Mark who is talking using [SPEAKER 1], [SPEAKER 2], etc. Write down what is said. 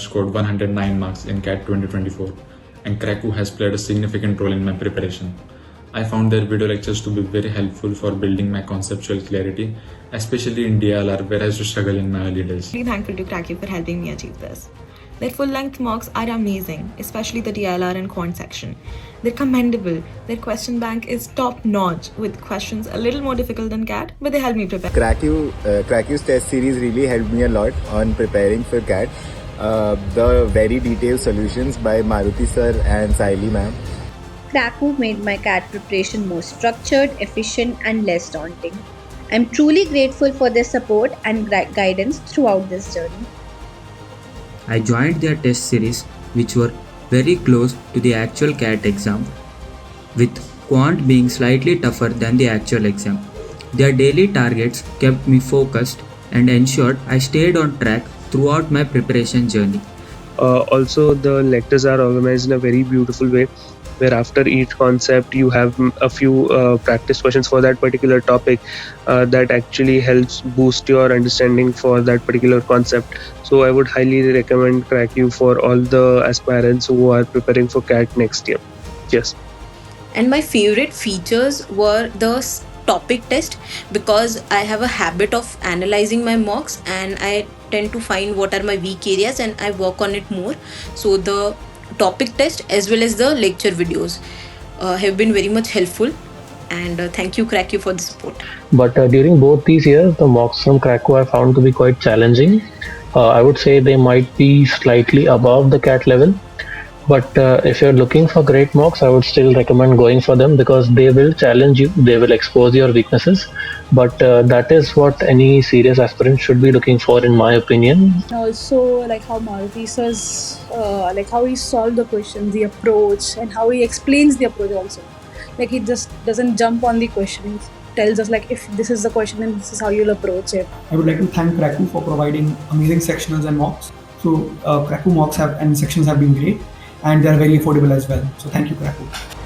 [SPEAKER 1] scored 109 marks in CAT 2024, and Cracku has played a significant role in my preparation. I found their video lectures to be very helpful for building my conceptual clarity, especially in DLR where I used to struggle in my early days.
[SPEAKER 2] I'm really thankful to Cracku for helping me achieve this. Their full-length mocks are amazing, especially the DLR and quant section. They're commendable. Their question bank is top-notch, with questions a little more difficult than CAT, but they help me prepare.
[SPEAKER 3] Cracku's test series really helped me a lot on preparing for CAT. The very detailed solutions by Maruti sir and Saili ma'am.
[SPEAKER 4] Cracku made my CAT preparation more structured, efficient, and less daunting. I'm truly grateful for their support and guidance throughout this journey.
[SPEAKER 5] I joined their test series, which were very close to the actual CAT exam, with quant being slightly tougher than the actual exam. Their daily targets kept me focused and ensured I stayed on track throughout my preparation journey.
[SPEAKER 6] Also, the lectures are organized in a very beautiful way, where after each concept you have a few practice questions for that particular topic that actually helps boost your understanding for that particular concept. So I would highly recommend Cracku for all the aspirants who are preparing for CAT next year. Yes.
[SPEAKER 7] And my favorite features were the topic test, because I have a habit of analyzing my mocks and I tend to find what are my weak areas and I work on it more. So the topic test as well as the lecture videos have been very much helpful, and thank you Cracku for the support.
[SPEAKER 8] But during both these years, the mocks from Cracku I found to be quite challenging. I would say they might be slightly above the CAT level, but if you're looking for great mocks, I would still recommend going for them because they will challenge you, they will expose your weaknesses, but that is what any serious aspirant should be looking for, in my opinion.
[SPEAKER 9] Also, like how Maruti says, like how he solved the question, the approach, and how he explains the approach also. Like he just doesn't jump on the question. He tells us like, if this is the question, then this is how you'll approach it.
[SPEAKER 10] I would like to thank Cracku for providing amazing sectionals and mocks. So Cracku mocks and sections have been great, and they are very affordable as well. So thank you, Cracku.